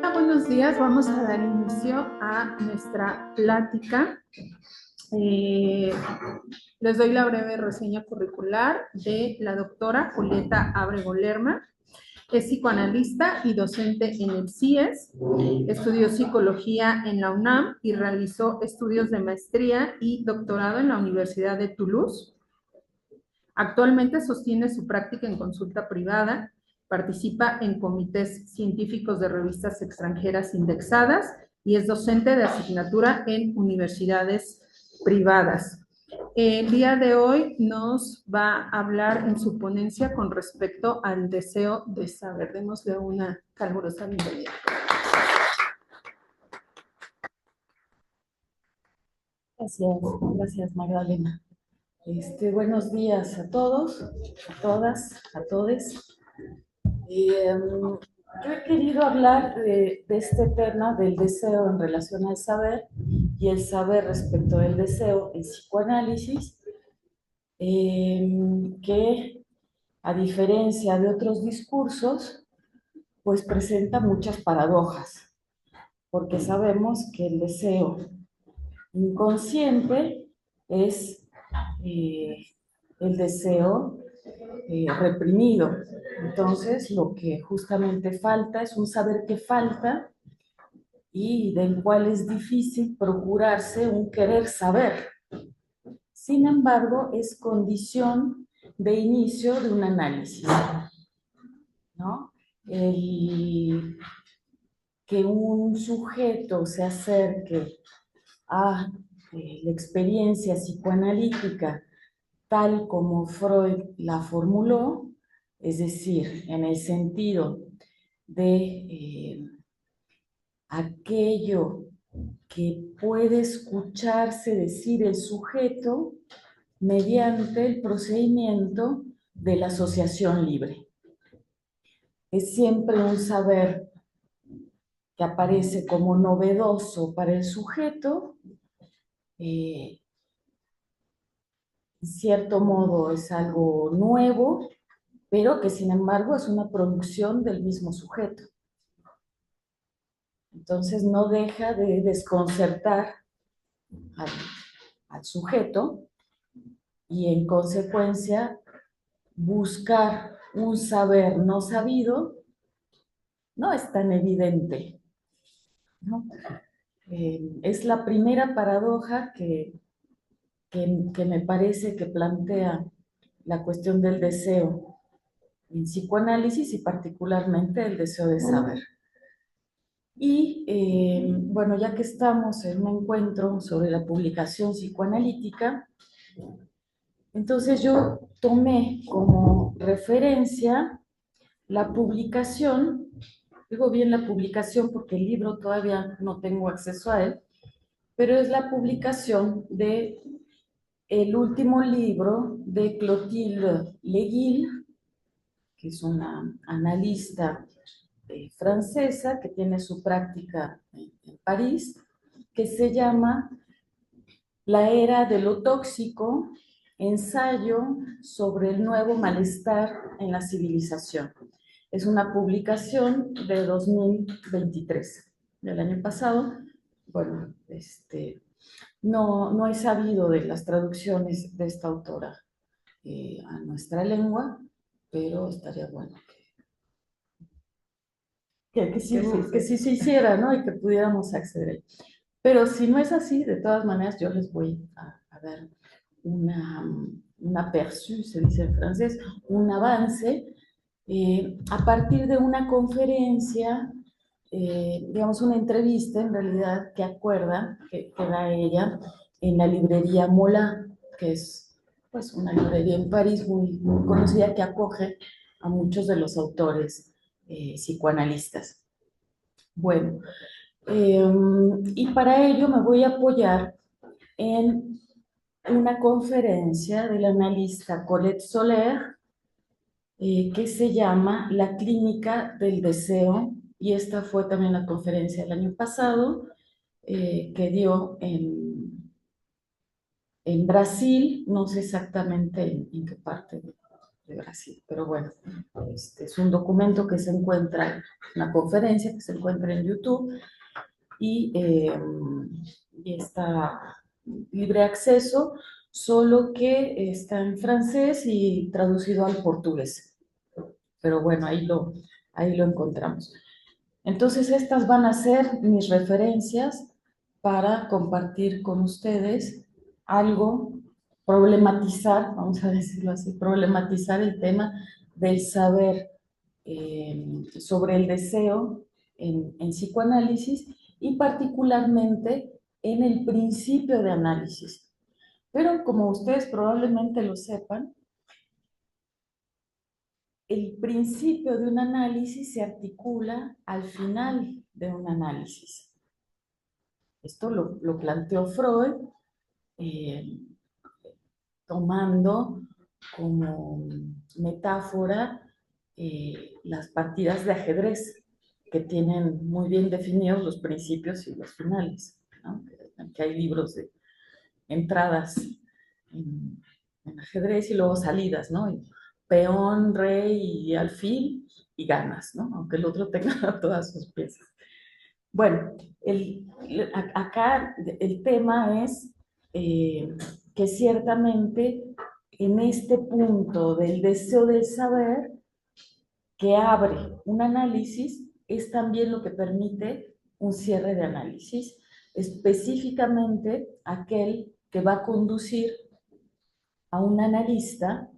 Hola, buenos días. Vamos a dar inicio a nuestra plática. Eh, Les doy la breve reseña curricular de la doctora Julieta Ábrego Lerma. Es psicoanalista y docente en el CIES, estudió psicología en la UNAM y realizó estudios de maestría y doctorado en la Universidad de Toulouse. Actualmente sostiene su práctica en consulta privada, participa en comités científicos de revistas extranjeras indexadas y es docente de asignatura en universidades privadas. El día de hoy nos va a hablar en su ponencia con respecto al deseo de saber. Démosle una calurosa bienvenida. Gracias Magdalena. Buenos días a todos, a todas, a todes. Yo he querido hablar de este tema del deseo en relación al saber y el saber respecto del deseo en psicoanálisis, que a diferencia de otros discursos, pues presenta muchas paradojas, porque sabemos que el deseo inconsciente es el deseo reprimido. Entonces, lo que justamente falta es un saber que falta y del cual es difícil procurarse un querer saber. Sin embargo, es condición de inicio de un análisis, ¿no? Que un sujeto se acerque a la experiencia psicoanalítica tal como Freud la formuló, es decir, en el sentido de aquello que puede escucharse decir el sujeto mediante el procedimiento de la asociación libre. Es siempre un saber que aparece como novedoso para el sujeto, en cierto modo es algo nuevo, pero que sin embargo es una producción del mismo sujeto. Entonces no deja de desconcertar al, al sujeto y en consecuencia buscar un saber no sabido no es tan evidente, ¿no? Es la primera paradoja que me parece que plantea la cuestión del deseo en psicoanálisis y particularmente el deseo de saber. Y bueno, ya que estamos en un encuentro sobre la publicación psicoanalítica, entonces yo tomé como referencia la publicación, digo bien la publicación porque el libro todavía no tengo acceso a él, pero es la publicación de el último libro de Clotilde Leguil, que es una analista francesa que tiene su práctica en París, que se llama La era de lo tóxico, ensayo sobre el nuevo malestar en la civilización. Es una publicación de 2023, del año pasado. Bueno, no he sabido de las traducciones de esta autora a nuestra lengua, pero estaría bueno que sí se hiciera, ¿no? Y que pudiéramos acceder. Pero si no es así, de todas maneras, yo les voy a dar un aperçu, se dice en francés, un avance, a partir de una conferencia, digamos una entrevista en realidad que acuerda, que da ella en la librería Mola, que es pues una librería en París muy conocida que acoge a muchos de los autores psicoanalistas. Bueno, y para ello me voy a apoyar en una conferencia del analista Colette Soler, que se llama La Clínica del Deseo, y esta fue también la conferencia del año pasado, que dio en Brasil, no sé exactamente en qué parte de Brasil. Pero bueno, es un documento que se encuentra, una conferencia que se encuentra en YouTube y está libre acceso, solo que está en francés y traducido al portugués. Pero bueno, ahí lo encontramos. Entonces, estas van a ser mis referencias para compartir con ustedes algo, problematizar, vamos a decirlo así, problematizar el tema del saber sobre el deseo en psicoanálisis y particularmente en el principio de análisis. Pero como ustedes probablemente lo sepan, el principio de un análisis se articula al final de un análisis. Esto lo planteó Freud, eh, tomando como metáfora las partidas de ajedrez, que tienen muy bien definidos los principios y los finales, ¿no? Que hay libros de entradas en ajedrez y luego salidas, ¿no? Y peón, rey y alfil y ganas, ¿no? Aunque el otro tenga todas sus piezas. Bueno, acá el tema es que ciertamente en este punto del deseo del saber que abre un análisis es también lo que permite un cierre de análisis, específicamente aquel que va a conducir a un analista,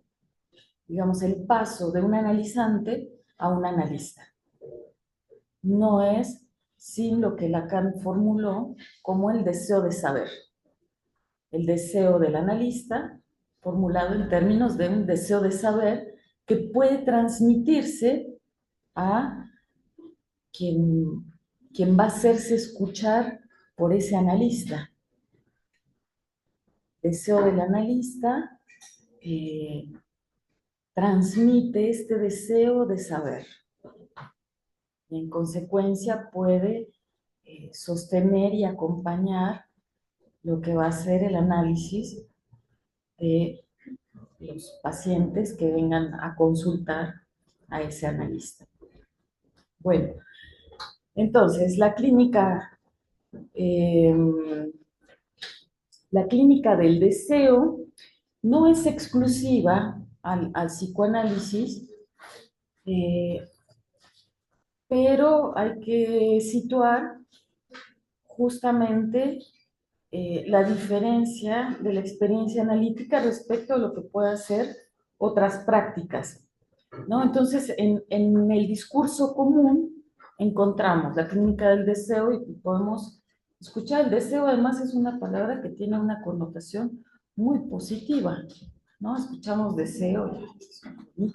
digamos, el paso de un analizante a un analista. No es sin lo que Lacan formuló como el deseo de saber. El deseo del analista, formulado en términos de un deseo de saber que puede transmitirse a quien va a hacerse escuchar por ese analista. Deseo del analista transmite este deseo de saber. Y en consecuencia puede sostener y acompañar lo que va a ser el análisis de los pacientes que vengan a consultar a ese analista. Bueno, entonces la clínica del deseo no es exclusiva al psicoanálisis, pero hay que situar justamente la diferencia de la experiencia analítica respecto a lo que pueda ser otras prácticas, ¿no? Entonces, en el discurso común encontramos la clínica del deseo y podemos escuchar. El deseo además es una palabra que tiene una connotación muy positiva, ¿no? Escuchamos deseo, ¿no?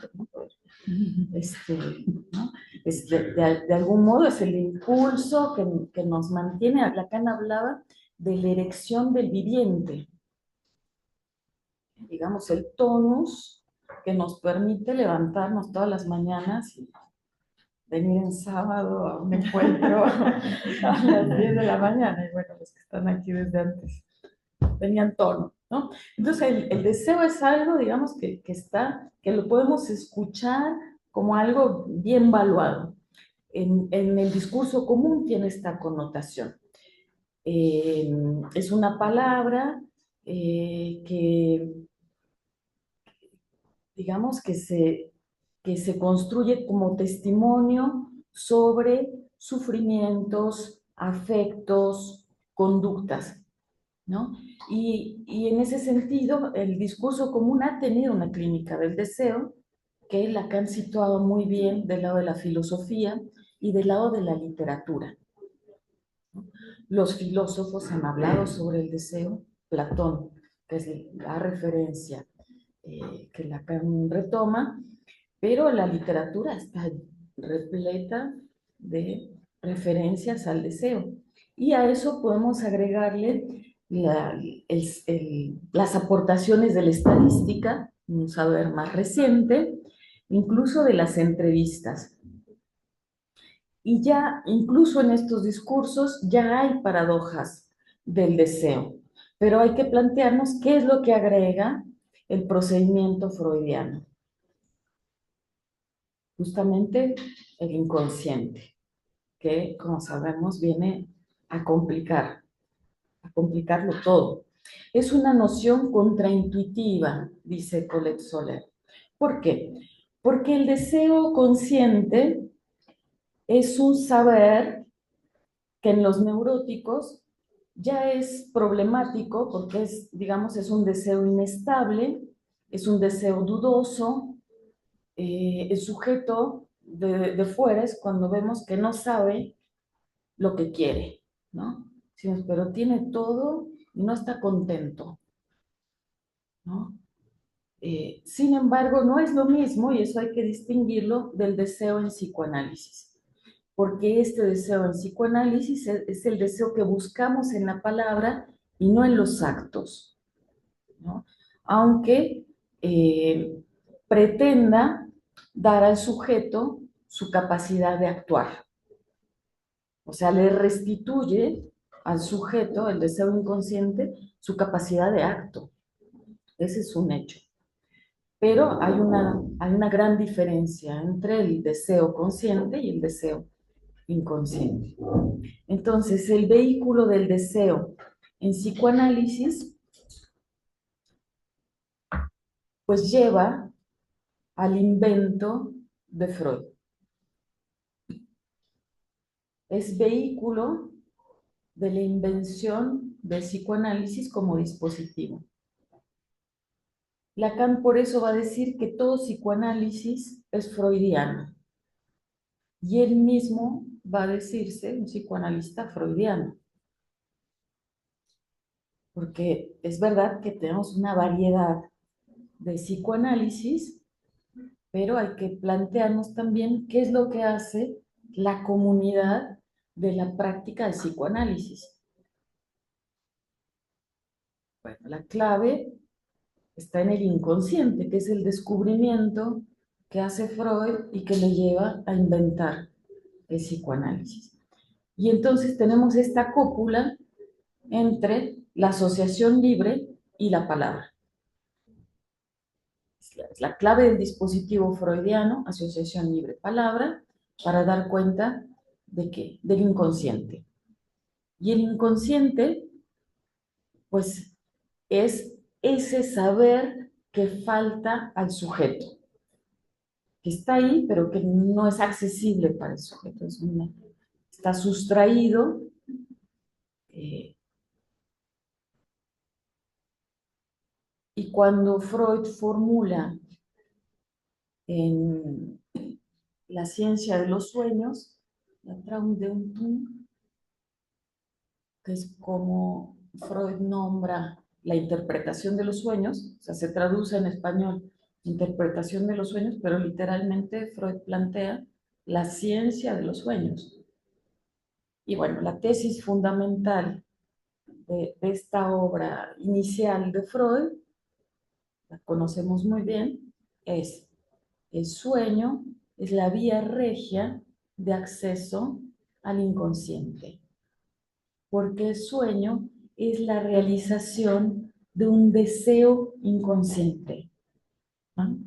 ¿No? De algún modo es el impulso que nos mantiene. Lacan hablaba de la erección del viviente, digamos, el tonus que nos permite levantarnos todas las mañanas y venir en sábado a un encuentro a las 10 de la mañana. Y bueno, los que están aquí desde antes tenían tono, ¿no? Entonces, el deseo es algo, digamos, que lo podemos escuchar como algo bien valuado. En el discurso común tiene esta connotación. Es una palabra que, digamos, que se construye como testimonio sobre sufrimientos, afectos, conductas, ¿no? Y en ese sentido, el discurso común ha tenido una clínica del deseo que Lacan situado muy bien del lado de la filosofía y del lado de la literatura. Los filósofos han hablado sobre el deseo. Platón, que es la referencia que Lacan retoma, pero la literatura está repleta de referencias al deseo. Y a eso podemos agregarle las aportaciones de la estadística, un saber más reciente, incluso de las entrevistas. Y ya, incluso en estos discursos, ya hay paradojas del deseo, pero hay que plantearnos qué es lo que agrega el procedimiento freudiano. justamente el inconsciente, que como sabemos viene a complicarlo todo. Es una noción contraintuitiva, dice Colette Soler. ¿Por qué? Porque el deseo consciente es un saber que en los neuróticos ya es problemático porque es, digamos, es un deseo inestable, es un deseo dudoso. El sujeto de fuera es cuando vemos que no sabe lo que quiere, ¿no? Decimos, pero tiene todo y no está contento, ¿no? Sin embargo, no es lo mismo, y eso hay que distinguirlo del deseo en psicoanálisis, porque este deseo en psicoanálisis es el deseo que buscamos en la palabra y no en los actos, ¿no? Aunque pretenda dar al sujeto su capacidad de actuar. O sea, le restituye al sujeto, el deseo inconsciente, su capacidad de acto. Ese es un hecho. Pero hay una gran diferencia entre el deseo consciente y el deseo inconsciente. Entonces, el vehículo del deseo en psicoanálisis, pues lleva al invento de Freud. Es vehículo de la invención del psicoanálisis como dispositivo. Lacan por eso va a decir que todo psicoanálisis es freudiano. Y él mismo va a decirse un psicoanalista freudiano. Porque es verdad que tenemos una variedad de psicoanálisis, pero hay que plantearnos también qué es lo que hace la comunidad de la práctica del psicoanálisis. Bueno, la clave está en el inconsciente, que es el descubrimiento que hace Freud y que le lleva a inventar el psicoanálisis. Y entonces tenemos esta cópula entre la asociación libre y la palabra. Es la clave del dispositivo freudiano, asociación libre-palabra, para dar cuenta de qué, del inconsciente. Y el inconsciente, pues, es ese saber que falta al sujeto, que está ahí, pero que no es accesible para el sujeto. Está sustraído. Y cuando Freud formula en la ciencia de los sueños, la Traumdeutung, que es como Freud nombra la interpretación de los sueños, o sea, se traduce en español interpretación de los sueños, pero literalmente Freud plantea la ciencia de los sueños. Y bueno, la tesis fundamental de esta obra inicial de Freud, la conocemos muy bien, es el sueño es la vía regia de acceso al inconsciente, porque el sueño es la realización de un deseo inconsciente, ¿no?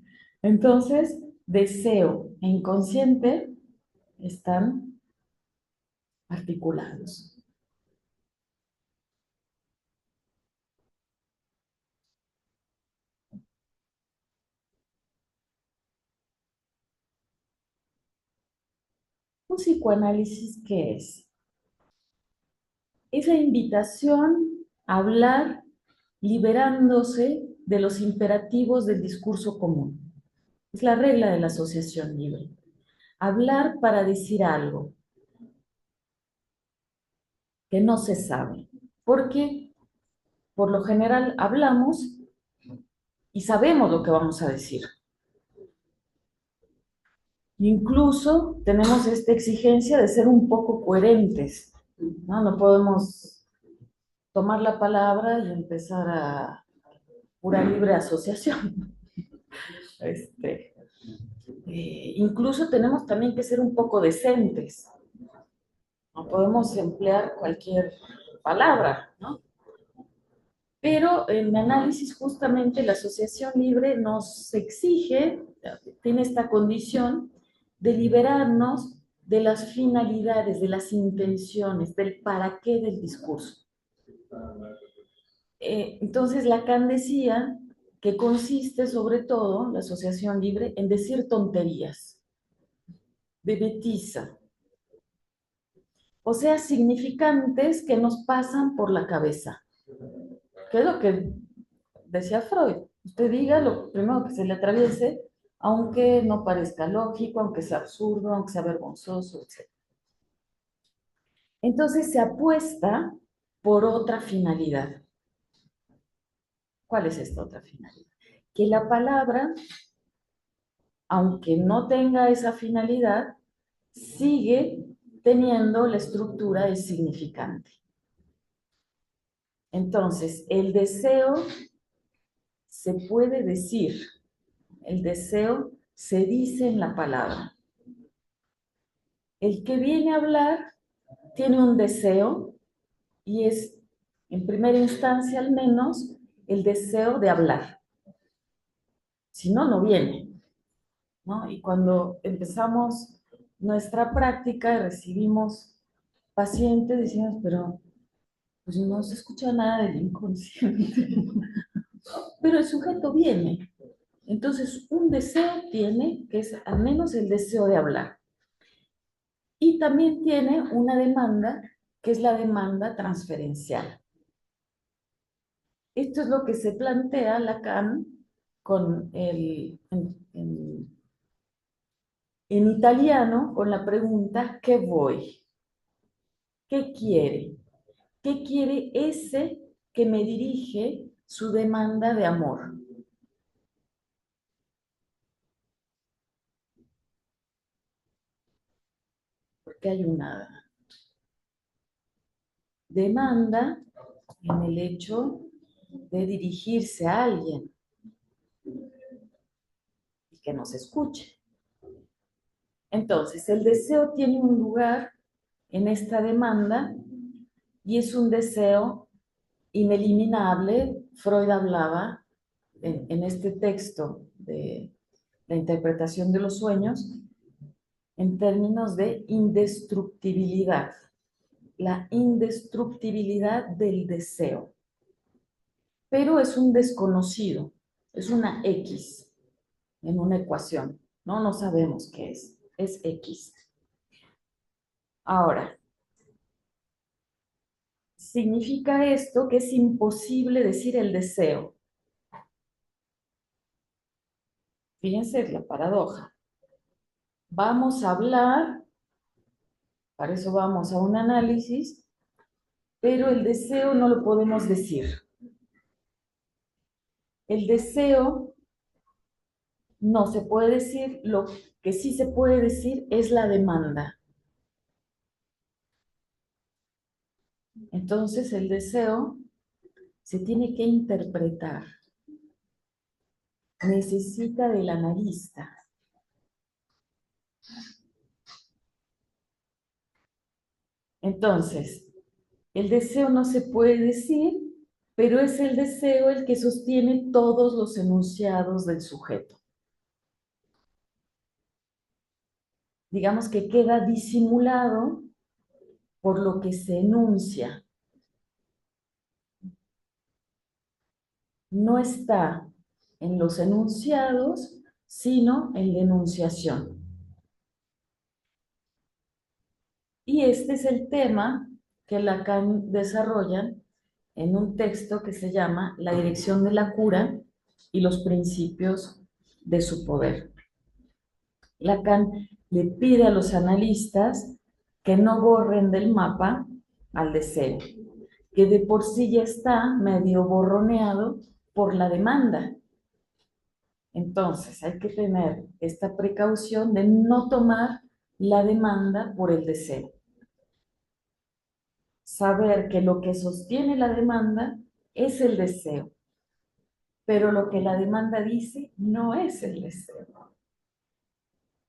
Entonces, deseo e inconsciente están articulados. ¿Un psicoanálisis qué es? Es la invitación a hablar liberándose de los imperativos del discurso común. Es la regla de la asociación libre. Hablar para decir algo que no se sabe. Porque por lo general hablamos y sabemos lo que vamos a decir. Incluso tenemos esta exigencia de ser un poco coherentes, ¿no? No podemos tomar la palabra y empezar a pura libre asociación. Incluso tenemos también que ser un poco decentes. No podemos emplear cualquier palabra, ¿no? Pero en análisis justamente la asociación libre nos exige, tiene esta condición de liberarnos de las finalidades, de las intenciones, del para qué del discurso. Entonces Lacan decía que consiste sobre todo, la asociación libre, en decir tonterías, de betiza, o sea, significantes que nos pasan por la cabeza. ¿Qué es lo que decía Freud? Usted diga lo primero que se le atraviese, aunque no parezca lógico, aunque sea absurdo, aunque sea vergonzoso, etc. Entonces se apuesta por otra finalidad. ¿Cuál es esta otra finalidad? Que la palabra, aunque no tenga esa finalidad, sigue teniendo la estructura del significante. Entonces, el deseo se puede decir, el deseo se dice en la palabra. El que viene a hablar tiene un deseo y es, en primera instancia al menos, el deseo de hablar. Si no, no viene, ¿no? Y cuando empezamos nuestra práctica y recibimos pacientes, decimos, pero pues no se escucha nada del inconsciente. Pero el sujeto viene. Entonces, un deseo tiene, que es al menos el deseo de hablar. Y también tiene una demanda, que es la demanda transferencial. Esto es lo que se plantea Lacan con en italiano con la pregunta ¿qué voy? ¿Qué quiere? ¿Qué quiere ese que me dirige su demanda de amor? Porque hay una demanda en el hecho de dirigirse a alguien y que nos escuche. Entonces, el deseo tiene un lugar en esta demanda y es un deseo ineliminable. Freud hablaba en este texto de la interpretación de los sueños en términos de indestructibilidad, la indestructibilidad del deseo. Pero es un desconocido, es una X en una ecuación, ¿no? No sabemos qué es X. Ahora, significa esto que es imposible decir el deseo. Fíjense la paradoja. Vamos a hablar, para eso vamos a un análisis, pero el deseo no lo podemos decir. El deseo no se puede decir, lo que sí se puede decir es la demanda. Entonces el deseo se tiene que interpretar, necesita del analista. Entonces, el deseo no se puede decir, pero es el deseo el que sostiene todos los enunciados del sujeto. Digamos que queda disimulado por lo que se enuncia. No está en los enunciados, sino en la enunciación. Y este es el tema que Lacan desarrolla en un texto que se llama La dirección de la cura y los principios de su poder. Lacan le pide a los analistas que no borren del mapa al deseo, que de por sí ya está medio borroneado por la demanda. Entonces hay que tener esta precaución de no tomar la demanda por el deseo. Saber que lo que sostiene la demanda es el deseo, pero lo que la demanda dice no es el deseo.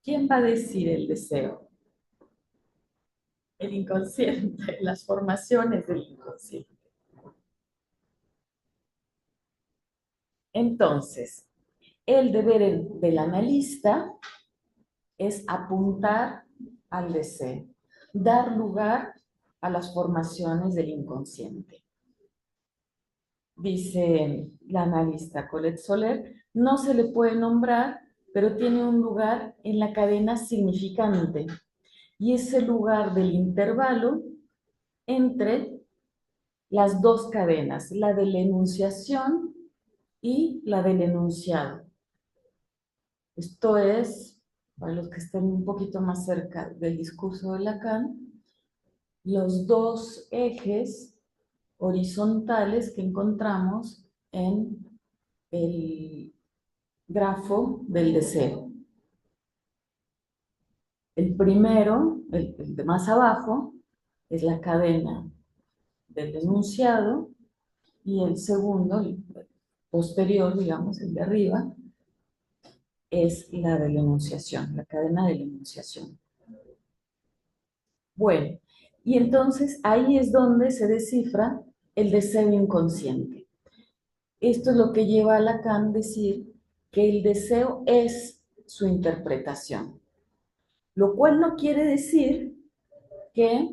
¿Quién va a decir el deseo? El inconsciente, las formaciones del inconsciente. Entonces, el deber del analista es apuntar al deseo, dar lugar a las formaciones del inconsciente. Dice la analista Colette Soler, no se le puede nombrar, pero tiene un lugar en la cadena significante, y es el lugar del intervalo entre las dos cadenas, la de la enunciación y la del enunciado. Esto es, para los que estén un poquito más cerca del discurso de Lacan, los dos ejes horizontales que encontramos en el grafo del deseo. El primero, el de más abajo, es la cadena del enunciado, y el segundo, el posterior, digamos, el de arriba, es la de la enunciación, la cadena de la enunciación. Bueno, y entonces ahí es donde se descifra el deseo inconsciente. Esto es lo que lleva a Lacan a decir que el deseo es su interpretación, lo cual no quiere decir que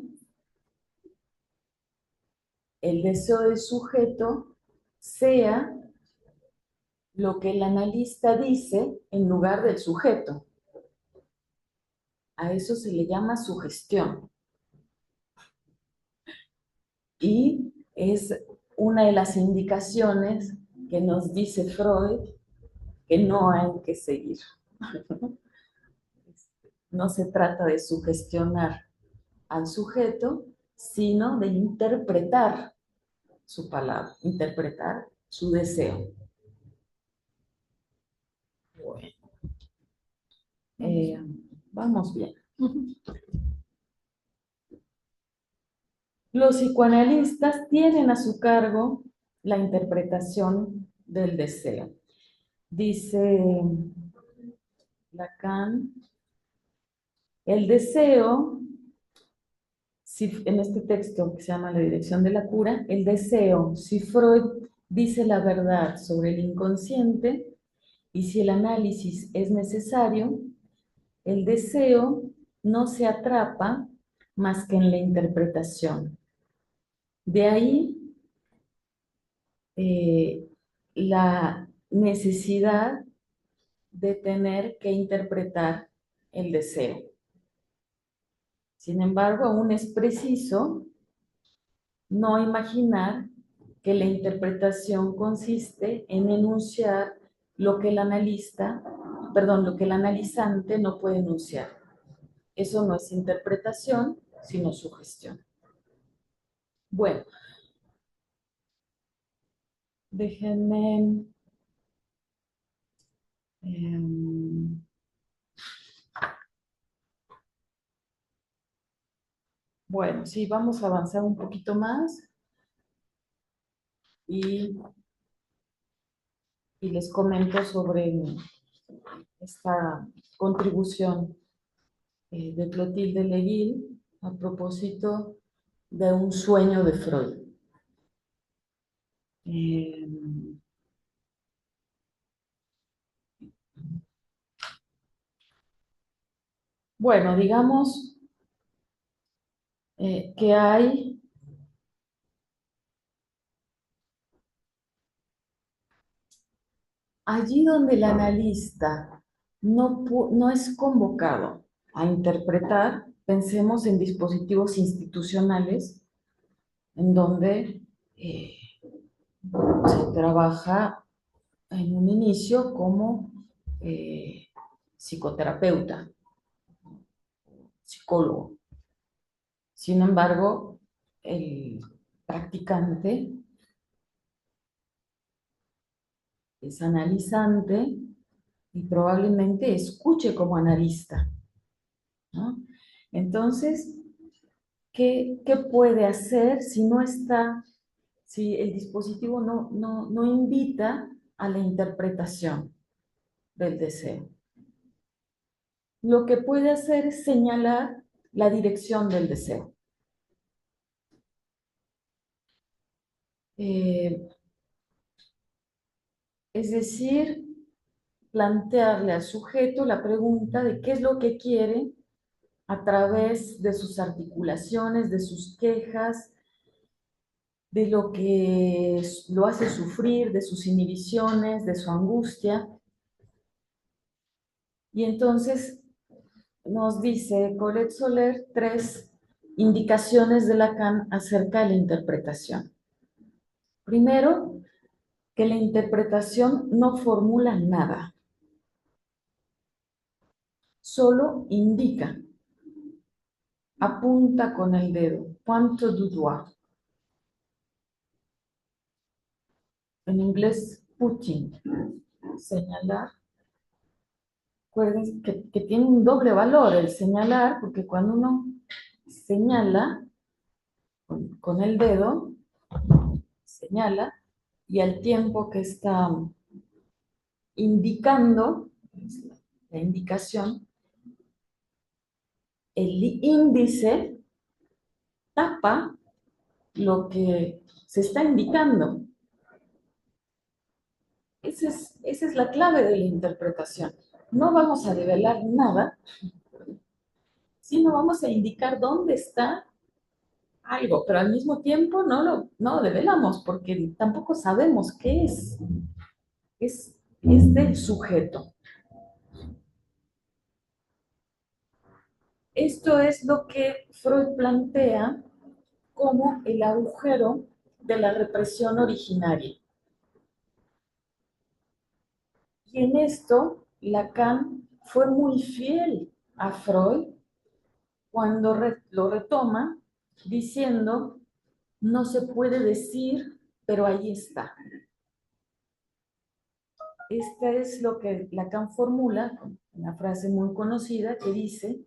el deseo del sujeto sea lo que el analista dice en lugar del sujeto. A eso se le llama sugestión. Y es una de las indicaciones que nos dice Freud que no hay que seguir. No se trata de sugestionar al sujeto, sino de interpretar su palabra, interpretar su deseo. Bueno, vamos bien. Los psicoanalistas tienen a su cargo la interpretación del deseo. Dice Lacan, el deseo, si, en este texto que se llama La dirección de la cura, el deseo, si Freud dice la verdad sobre el inconsciente y si el análisis es necesario, el deseo no se atrapa más que en la interpretación. De ahí la necesidad de tener que interpretar el deseo. Sin embargo, aún es preciso no imaginar que la interpretación consiste en enunciar lo que el analista, perdón, lo que el analizante no puede enunciar. Eso no es interpretación, sino sugestión. Bueno, déjenme... bueno, sí, vamos a avanzar un poquito más y les comento sobre esta contribución de Clotilde Leguil a propósito de un sueño de Freud. Bueno, digamos que hay allí donde el analista no es convocado a interpretar, pensemos en dispositivos institucionales en donde se trabaja en un inicio como psicoterapeuta, psicólogo. Sin embargo, el practicante es analizante y probablemente escuche como analista, ¿no? Entonces, ¿qué puede hacer si no está, si el dispositivo no invita a la interpretación del deseo? Lo que puede hacer es señalar la dirección del deseo. Es decir, plantearle al sujeto la pregunta de qué es lo que quiere a través de sus articulaciones, de sus quejas, de lo que lo hace sufrir, de sus inhibiciones, de su angustia. Y entonces nos dice Colette Soler 3 indicaciones de Lacan acerca de la interpretación. Primero, que la interpretación no formula nada, solo indica, apunta con el dedo, pointe du doigt. En inglés, putting, señalar. Recuerden que tiene un doble valor el señalar, porque cuando uno señala con el dedo, señala, y al tiempo que está indicando, la indicación, el índice tapa lo que se está indicando. Esa es la clave de la interpretación. No vamos a develar nada, sino vamos a indicar dónde está algo, pero al mismo tiempo no lo develamos porque tampoco sabemos qué es. Es del sujeto. Esto es lo que Freud plantea como el agujero de la represión originaria. Y en esto, Lacan fue muy fiel a Freud cuando lo retoma diciendo, no se puede decir, pero ahí está. Esta es lo que Lacan formula, una frase muy conocida que dice,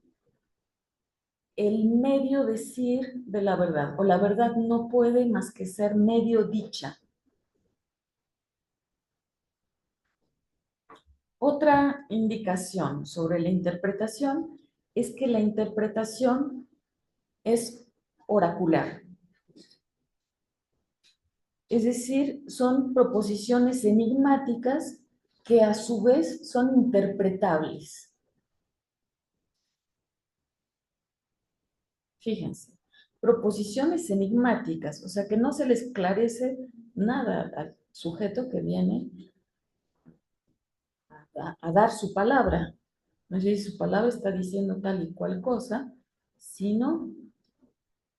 el medio decir de la verdad, o la verdad no puede más que ser medio dicha. Otra indicación sobre la interpretación es que la interpretación es oracular. Es decir, son proposiciones enigmáticas que a su vez son interpretables. Fíjense, proposiciones enigmáticas, o sea que no se le esclarece nada al sujeto que viene a dar su palabra. No sé si su palabra está diciendo tal y cual cosa, sino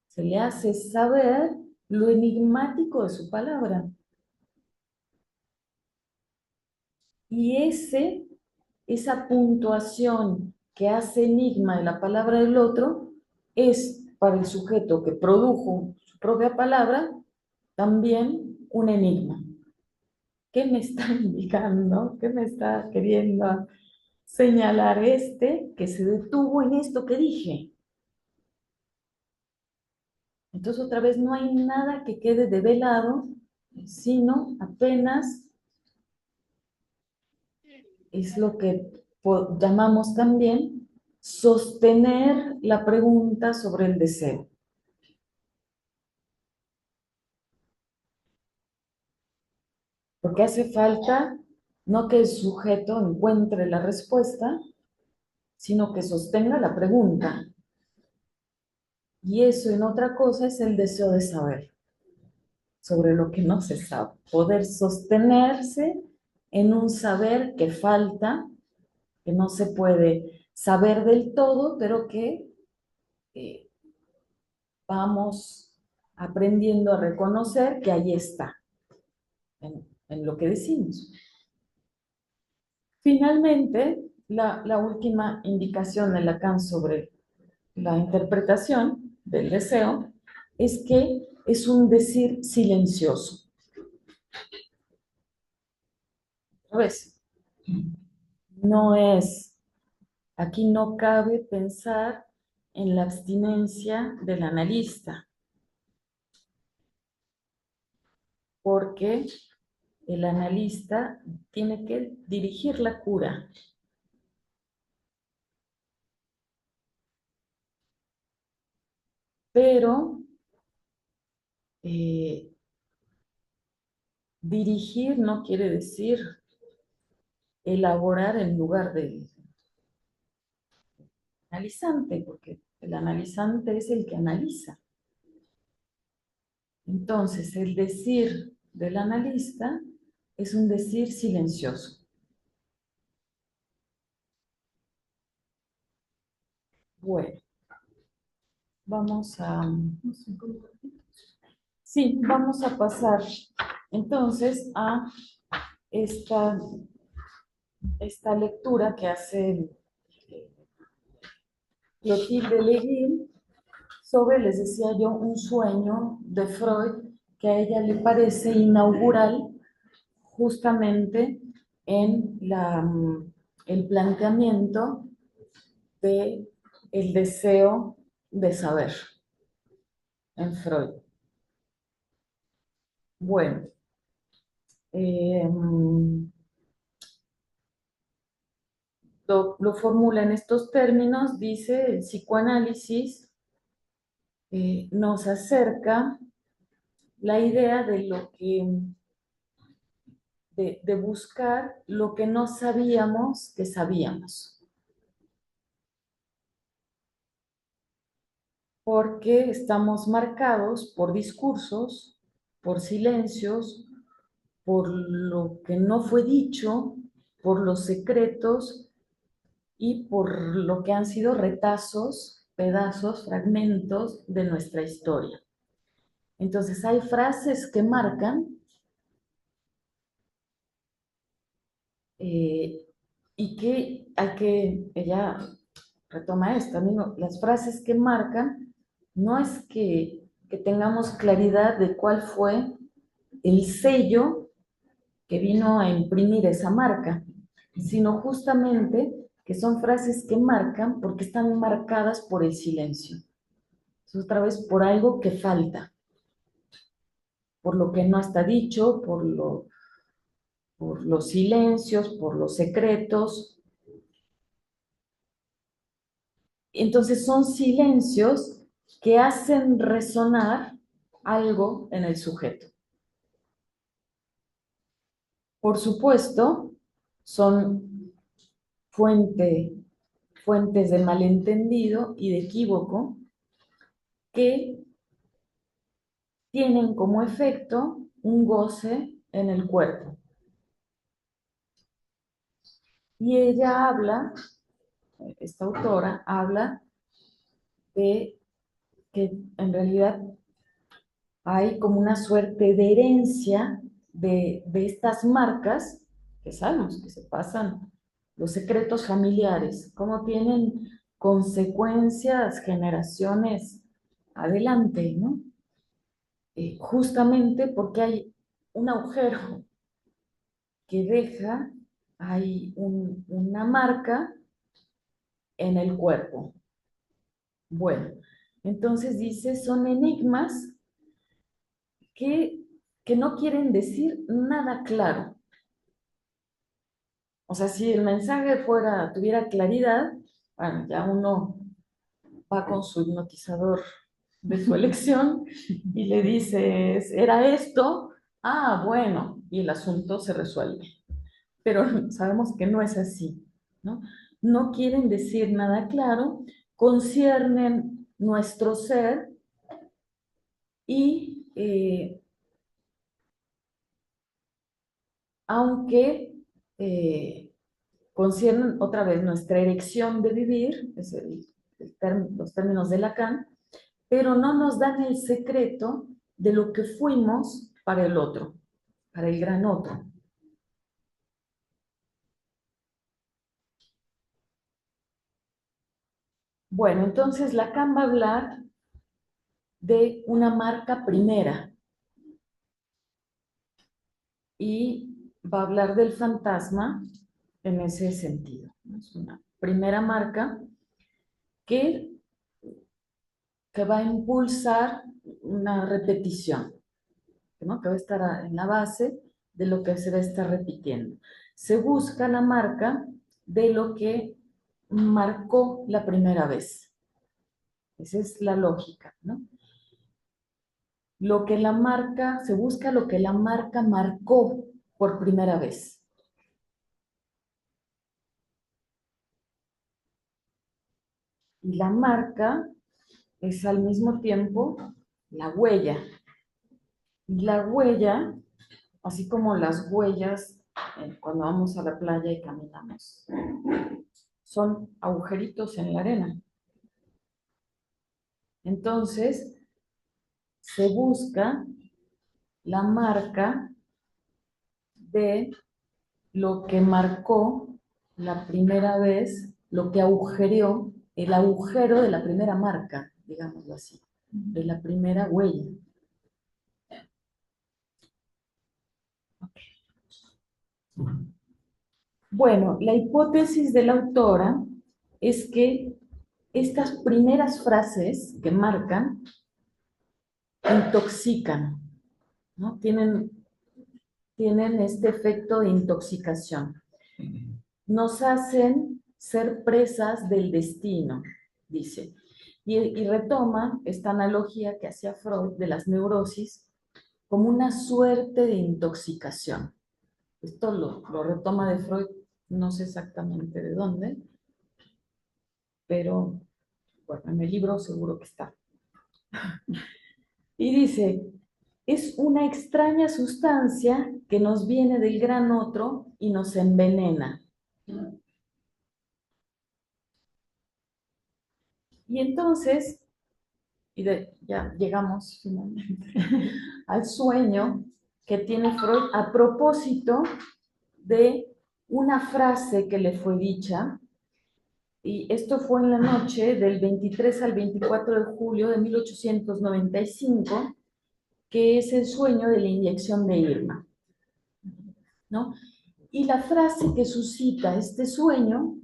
se le hace saber lo enigmático de su palabra. Y esa puntuación que hace enigma de la palabra del otro es para el sujeto que produjo su propia palabra también un enigma. ¿Qué me está indicando? ¿Qué me está queriendo señalar este que se detuvo en esto que dije? Entonces otra vez no hay nada que quede develado, sino apenas es lo que llamamos también sostener la pregunta sobre el deseo. Porque hace falta no que el sujeto encuentre la respuesta, sino que sostenga la pregunta. Y eso en otra cosa es el deseo de saber sobre lo que no se sabe. Poder sostenerse en un saber que falta, que no se puede saber del todo, pero que eh, vamos aprendiendo a reconocer que ahí está, en lo que decimos. Finalmente, la última indicación de Lacan sobre la interpretación del deseo es que es un decir silencioso. ¿Ves? No es, aquí no cabe pensar en la abstinencia del analista, porque el analista tiene que dirigir la cura. Pero dirigir no quiere decir elaborar en lugar del analizante, porque el analizante es el que analiza. Entonces, el decir del analista es un decir silencioso. Bueno, vamos a... Sí, vamos a pasar entonces a esta, esta lectura que hace Clotilde Leguil sobre, les decía yo, un sueño de Freud que a ella le parece inaugural justamente en el planteamiento de el deseo de saber en Freud. Bueno, eh, lo formula en estos términos, dice, el psicoanálisis nos acerca la idea de lo que, de buscar lo que no sabíamos que sabíamos. Porque estamos marcados por discursos, por silencios, por lo que no fue dicho, por los secretos y por lo que han sido retazos, pedazos, fragmentos de nuestra historia. Entonces hay frases que marcan y que hay que, ella retoma esto, amigo, las frases que marcan no es que tengamos claridad de cuál fue el sello que vino a imprimir esa marca, sino justamente que son frases que marcan porque están marcadas por el silencio. Es otra vez por algo que falta, por lo que no está dicho, por los silencios, por los secretos. Entonces son silencios que hacen resonar algo en el sujeto. Por supuesto, son fuentes de malentendido y de equívoco que tienen como efecto un goce en el cuerpo. Y ella habla, esta autora habla de que en realidad hay como una suerte de herencia de estas marcas que sabemos que se pasan, los secretos familiares, cómo tienen consecuencias generaciones adelante, ¿no? Justamente porque hay un agujero que deja, hay una marca en el cuerpo. Bueno, entonces dice, son enigmas que, que no quieren decir nada claro. O sea, si el mensaje tuviera claridad, bueno, ya uno va con su hipnotizador de su elección y le dices, ¿era esto? Ah, bueno, y el asunto se resuelve. Pero sabemos que no es así, ¿no? No quieren decir nada claro, conciernen nuestro ser y aunque conciernen otra vez nuestra elección de vivir, es los términos de Lacan, pero no nos dan el secreto de lo que fuimos para el otro, para el gran otro. Bueno, entonces Lacan va a hablar de una marca primera y va a hablar del fantasma en ese sentido. Es una primera marca que, que va a impulsar una repetición, ¿no? Que va a estar en la base de lo que se va a estar repitiendo. Se busca la marca de lo que marcó la primera vez. Esa es la lógica, ¿no? Lo que la marca, se busca lo que la marca marcó por primera vez. y la marca es al mismo tiempo la huella. Y la huella, así como las huellas cuando vamos a la playa y caminamos, son agujeritos en la arena. Entonces, se busca la marca de lo que marcó la primera vez, lo que agujereó, el agujero de la primera marca, digámoslo así, de la primera huella. Bueno, la hipótesis de la autora es que estas primeras frases que marcan intoxican, ¿no? Tienen este efecto de intoxicación. Nos hacen ser presas del destino, dice. Y retoma esta analogía que hacía Freud de las neurosis como una suerte de intoxicación. Esto lo retoma de Freud, no sé exactamente de dónde, pero bueno, en el libro seguro que está. Y dice, es una extraña sustancia que nos viene del gran otro y nos envenena. Y entonces, ya llegamos finalmente al sueño que tiene Freud a propósito de una frase que le fue dicha, y esto fue en la noche del 23 al 24 de julio de 1895, que es el sueño de la inyección de Irma, ¿no? Y la frase que suscita este sueño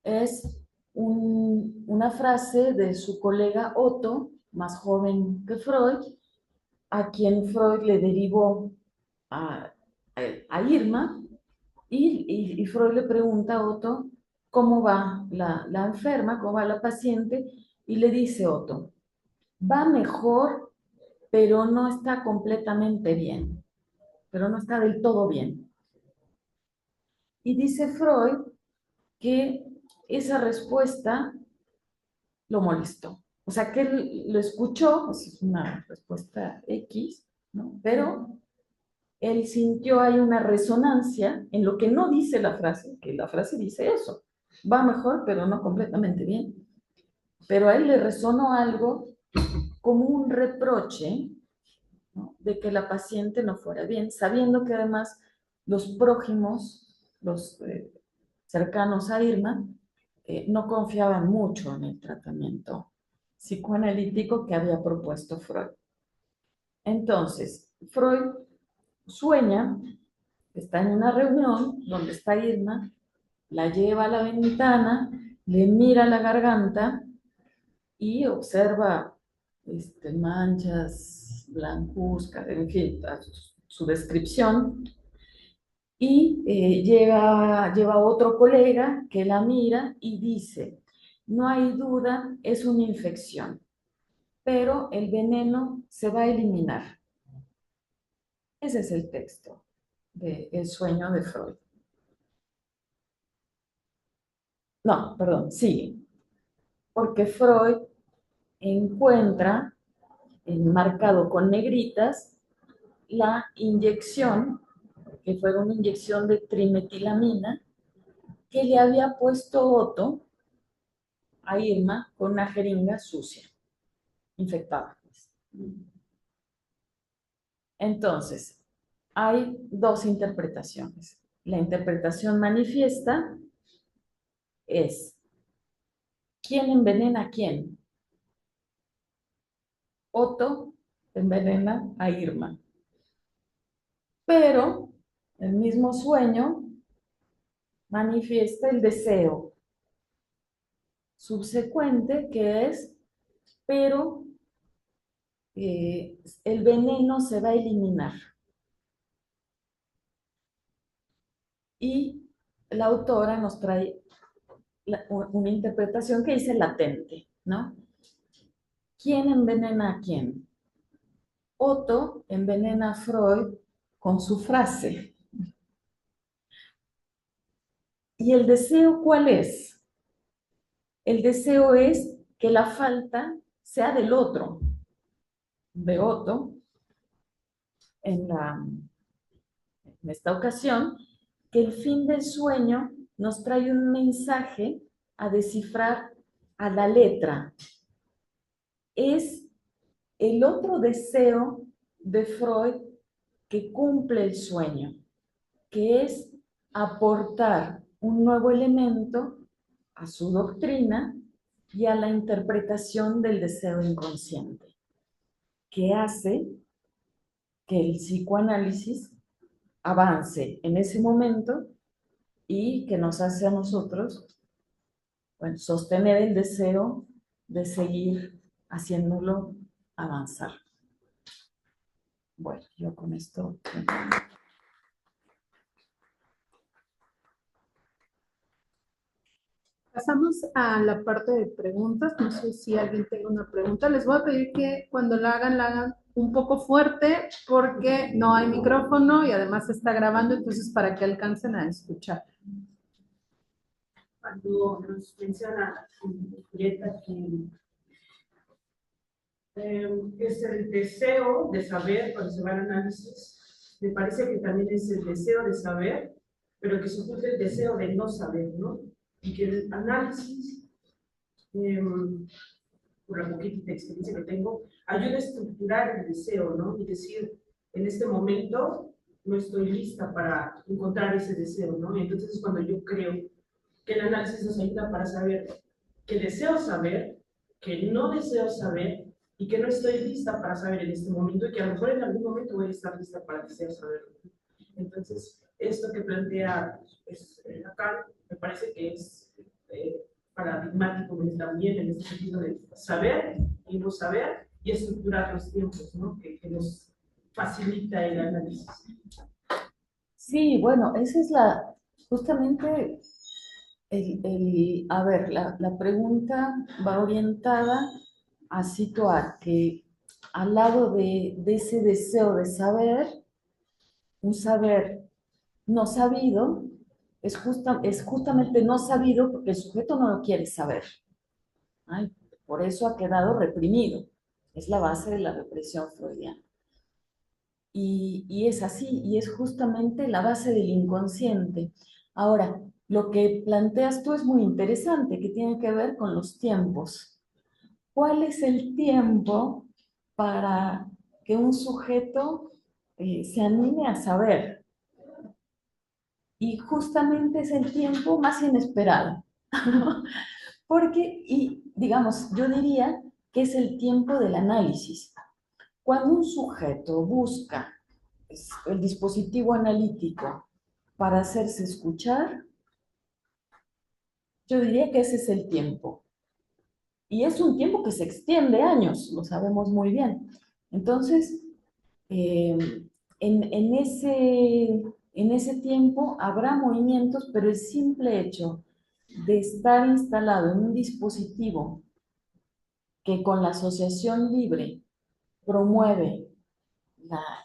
es una frase de su colega Otto, más joven que Freud, a quien Freud le derivó a Irma, y Freud le pregunta a Otto cómo va la enferma, cómo va la paciente, y le dice Otto, va mejor, pero no está completamente bien, pero no está del todo bien. Y dice Freud que esa respuesta lo molestó. O sea, que él lo escuchó, pues es una respuesta X, ¿no? Pero él sintió ahí una resonancia en lo que no dice la frase, que la frase dice eso, va mejor, pero no completamente bien. Pero a él le resonó algo como un reproche, ¿no? De que la paciente no fuera bien, sabiendo que además los prójimos, los cercanos a Irma, no confiaban mucho en el tratamiento psicoanalítico que había propuesto Freud. Entonces, Freud sueña, está en una reunión donde está Irma, la lleva a la ventana, le mira la garganta y observa manchas blancuzcas, en fin, su descripción, y lleva otro colega que la mira y dice, no hay duda, es una infección, pero el veneno se va a eliminar. Ese es el texto del sueño de Freud. No, perdón, sigue. Porque Freud encuentra marcado con negritas la inyección, que fue una inyección de trimetilamina, que le había puesto Otto a Irma con una jeringa sucia, infectada. Entonces, hay dos interpretaciones. La interpretación manifiesta es, ¿quién envenena a quién? Otto envenena a Irma. Pero el mismo sueño manifiesta el deseo subsecuente que es, pero el veneno se va a eliminar. Y la autora nos trae una interpretación que dice latente, ¿no? ¿Quién envenena a quién? Otto envenena a Freud con su frase. ¿Y el deseo cuál es? El deseo es que la falta sea del otro. Beoto, en esta ocasión, que el fin del sueño nos trae un mensaje a descifrar a la letra. Es el otro deseo de Freud que cumple el sueño, que es aportar un nuevo elemento a su doctrina y a la interpretación del deseo inconsciente, que hace que el psicoanálisis avance en ese momento y que nos hace a nosotros, bueno, sostener el deseo de seguir haciéndolo avanzar. Bueno, yo con esto... Pasamos a la parte de preguntas. No sé si alguien tenga una pregunta. Les voy a pedir que cuando la hagan un poco fuerte porque no hay micrófono y además se está grabando, entonces para que alcancen a escuchar. Cuando nos menciona Julieta que es el deseo de saber cuando se va al análisis, me parece que también es el deseo de saber, pero que se oculta el deseo de no saber, ¿no? Y que el análisis, por la poquita experiencia que tengo, ayuda a estructurar el deseo, ¿no? Y decir, en este momento no estoy lista para encontrar ese deseo, ¿no? Y entonces es cuando yo creo que el análisis nos ayuda para saber que deseo saber, que no deseo saber y que no estoy lista para saber en este momento y que a lo mejor en algún momento voy a estar lista para desear saber. Entonces, esto que plantea acá me parece que es paradigmático también en este sentido de saber y no saber y estructurar los tiempos, ¿no? Que nos facilita el análisis. Sí, bueno, esa es justamente, a ver, la pregunta va orientada a situar que al lado de ese deseo de saber, un saber no sabido, es justamente no sabido porque el sujeto no lo quiere saber. Ay, por eso ha quedado reprimido. Es la base de la represión freudiana. Y es así, y es justamente la base del inconsciente. Ahora, lo que planteas tú es muy interesante, que tiene que ver con los tiempos. ¿Cuál es el tiempo para que un sujeto se anime a saber? Y justamente es el tiempo más inesperado. Porque, y digamos, yo diría que es el tiempo del análisis. Cuando un sujeto busca el dispositivo analítico para hacerse escuchar, yo diría que ese es el tiempo. Y es un tiempo que se extiende años, lo sabemos muy bien. Entonces, en ese tiempo habrá movimientos, pero el simple hecho de estar instalado en un dispositivo que con la asociación libre promueve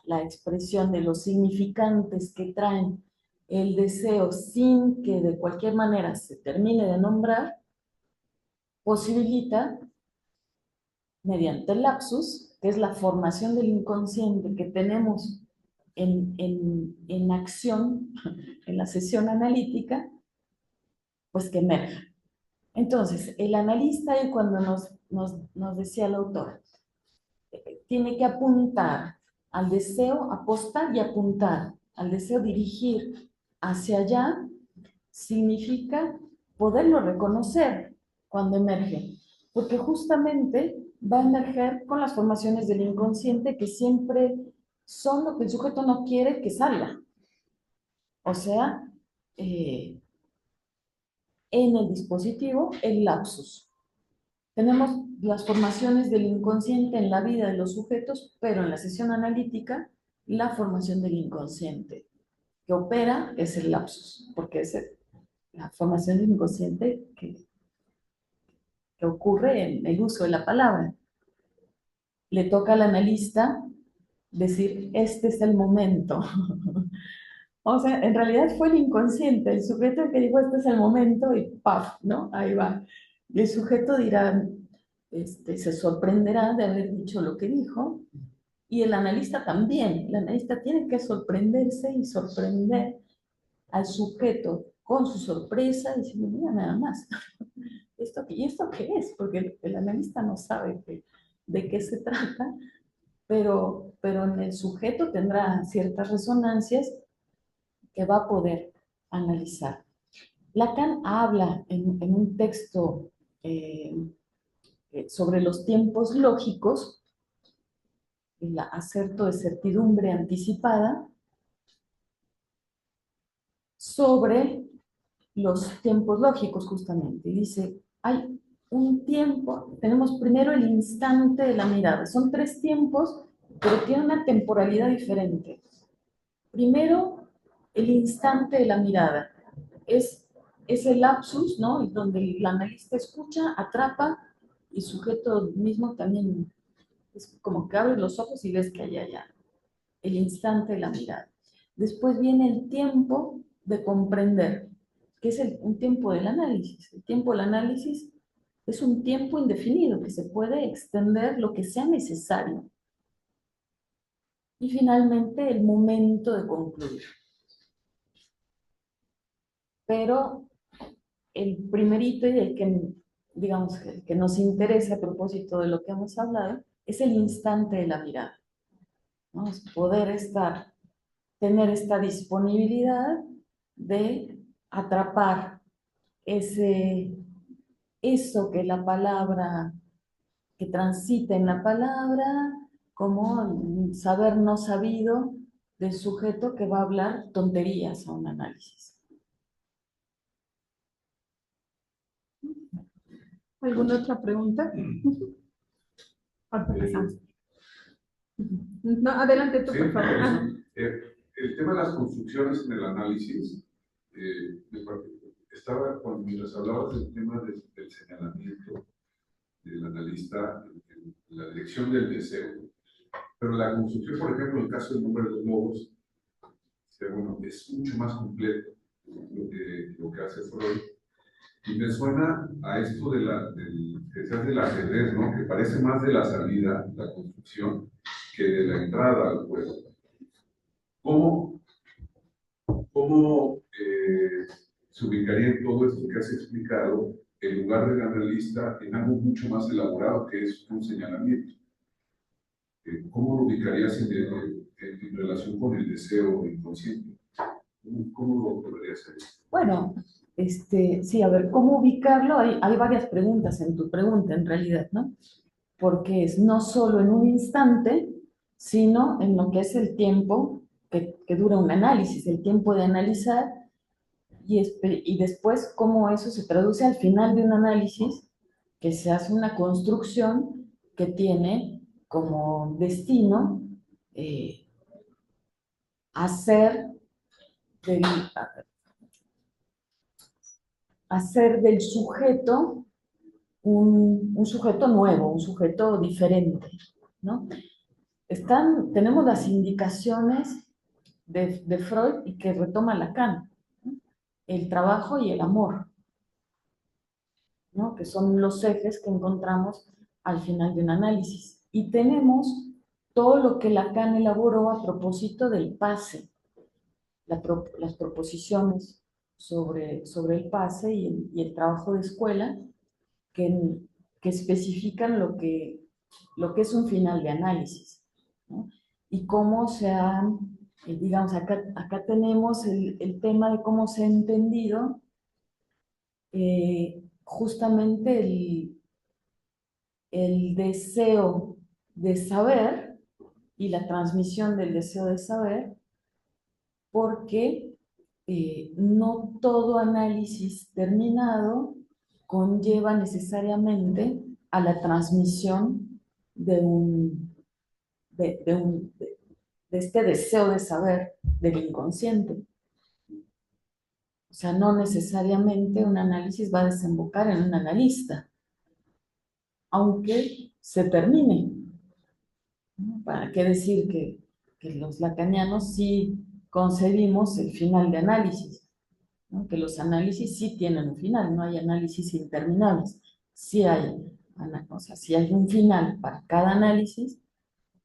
la expresión de los significantes que traen el deseo sin que de cualquier manera se termine de nombrar, posibilita, mediante el lapsus, que es la formación del inconsciente que tenemos en acción, en la sesión analítica, pues que emerja. Entonces, el analista, y cuando nos decía la autora, tiene que apuntar al deseo, apostar y apuntar al deseo, dirigir hacia allá, significa poderlo reconocer cuando emerge, porque justamente va a emerger con las formaciones del inconsciente que siempre son lo que el sujeto no quiere que salga. O sea, en el dispositivo, el lapsus. Tenemos las formaciones del inconsciente en la vida de los sujetos, pero en la sesión analítica, la formación del inconsciente que opera es el lapsus, porque es la formación del inconsciente que ocurre en el uso de la palabra. Le toca al analista decir, este es el momento. O sea, en realidad fue el inconsciente, el sujeto que dijo, este es el momento y ¡paf! ¿No? Ahí va. Y el sujeto dirá, se sorprenderá de haber dicho lo que dijo, y el analista también. El analista tiene que sorprenderse y sorprender al sujeto con su sorpresa, diciendo, mira, nada más, ¿y esto qué es? Porque el analista no sabe de qué se trata, pero en el sujeto tendrá ciertas resonancias que va a poder analizar. Lacan habla en un texto sobre los tiempos lógicos, el acerto de certidumbre anticipada, sobre los tiempos lógicos justamente. Y dice, hay un tiempo, tenemos primero el instante de la mirada. Son 3 tiempos, pero tienen una temporalidad diferente. Primero, el instante de la mirada. Es el lapsus, ¿no? Donde el analista escucha, atrapa, y el sujeto mismo también es como que abre los ojos y ves que hay allá. El instante de la mirada. Después viene el tiempo de comprender, que es un tiempo del análisis. El tiempo del análisis es un tiempo indefinido que se puede extender lo que sea necesario. Y finalmente el momento de concluir. Pero el primerito y el que, digamos, el que nos interesa a propósito de lo que hemos hablado, es el instante de la mirada, ¿no? Es poder tener esta disponibilidad de atrapar eso que la palabra, que transita en la palabra, como el saber no sabido del sujeto que va a hablar tonterías a un análisis. ¿Alguna otra pregunta? No, adelante tú, Sí, por favor. el tema de las construcciones en el análisis, mientras hablabas del tema del señalamiento del analista en la dirección del deseo, pero la construcción, por ejemplo, en el caso del nombre de los lobos, bueno, es mucho más completo lo que hace Freud. Y me suena a esto del ajedrez, ¿no? Que parece más de la salida, la construcción, que de la entrada al juego. ¿Cómo se ubicaría en todo esto que has explicado el lugar del analista en algo mucho más elaborado que es un señalamiento? ¿Cómo lo ubicarías en relación con el deseo inconsciente? ¿Cómo lo podrías hacer? Bueno, sí, a ver, ¿cómo ubicarlo? Hay varias preguntas en tu pregunta, en realidad, ¿no? Porque es no solo en un instante, sino en lo que es el tiempo que dura un análisis, el tiempo de analizar, y después cómo eso se traduce al final de un análisis, que se hace una construcción que tiene como destino hacer del, hacer del sujeto un sujeto nuevo, un sujeto diferente, ¿no? Tenemos las indicaciones de Freud y que retoma Lacan, ¿no? El trabajo y el amor, ¿no? Que son los ejes que encontramos al final de un análisis. Y tenemos todo lo que Lacan elaboró a propósito del pase, las proposiciones sobre el pase y el trabajo de escuela que, que especifican lo que es un final de análisis, ¿no? Y cómo se ha, digamos, acá tenemos el tema de cómo se ha entendido justamente el deseo de saber y la transmisión del deseo de saber, porque no todo análisis terminado conlleva necesariamente a la transmisión de este deseo de saber del inconsciente. O sea, no necesariamente un análisis va a desembocar en un analista, aunque se termine, ¿no? ¿Para qué decir que los lacanianos sí concebimos el final de análisis? ¿No? Que los análisis sí tienen un final, no hay análisis interminables. sí hay, o sea, sí hay un final para cada análisis,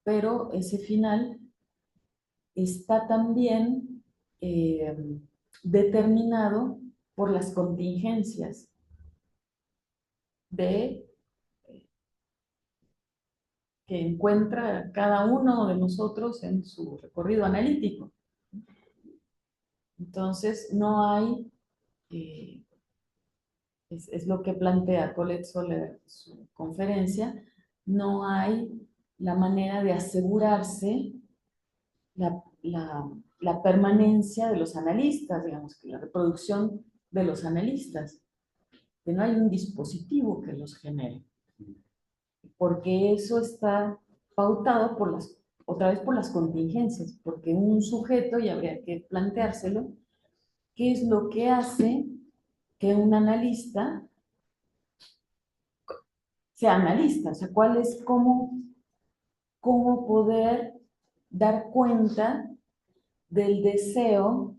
pero ese final está también determinado por las contingencias de, que encuentra cada uno de nosotros en su recorrido analítico. Entonces, no hay, es lo que plantea Colette Soler en su conferencia, no hay la manera de asegurarse la permanencia de los analistas, digamos, que la reproducción de los analistas, que no hay un dispositivo que los genere, porque eso está pautado por otra vez por las contingencias, porque un sujeto, y habría que planteárselo, ¿qué es lo que hace que un analista sea analista? O sea, cómo poder dar cuenta del deseo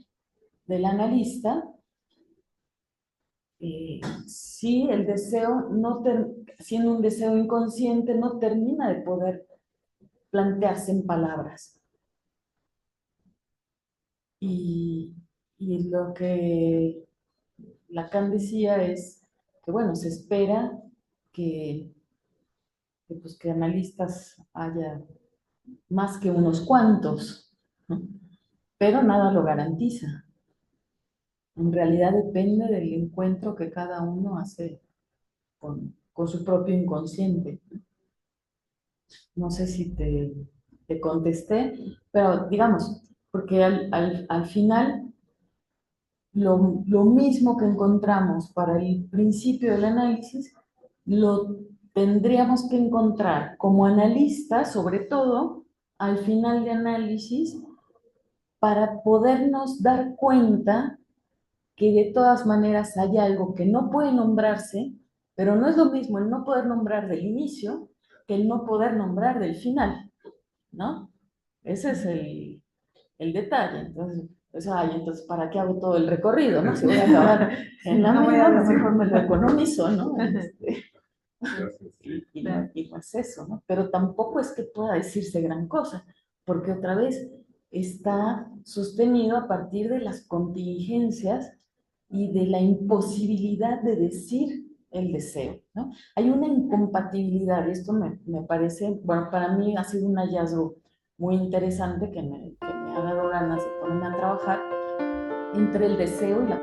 del analista, si el deseo, siendo un deseo inconsciente, no termina de poder plantearse en palabras. Y lo que Lacan decía es que, bueno, se espera pues, que analistas haya más que unos cuantos, ¿no? Pero nada lo garantiza. En realidad depende del encuentro que cada uno hace con su propio inconsciente. No sé si te contesté, pero digamos, porque al final lo mismo que encontramos para el principio del análisis, lo tendríamos que encontrar como analistas, sobre todo al final de análisis, para podernos dar cuenta que de todas maneras hay algo que no puede nombrarse, pero no es lo mismo el no poder nombrar del inicio que el no poder nombrar del final, ¿no? Ese es el detalle. Entonces, pues, entonces, ¿para qué hago todo el recorrido, no? Si voy a acabar en la misma, a lo mejor me lo economizo, ¿no? Y no es eso, ¿no? Pero tampoco es que pueda decirse gran cosa, porque otra vez está sostenido a partir de las contingencias y de la imposibilidad de decir el deseo, ¿no? Hay una incompatibilidad, y esto me parece, bueno, para mí ha sido un hallazgo muy interesante que me ha dado ganas de ponerme a trabajar entre el deseo y la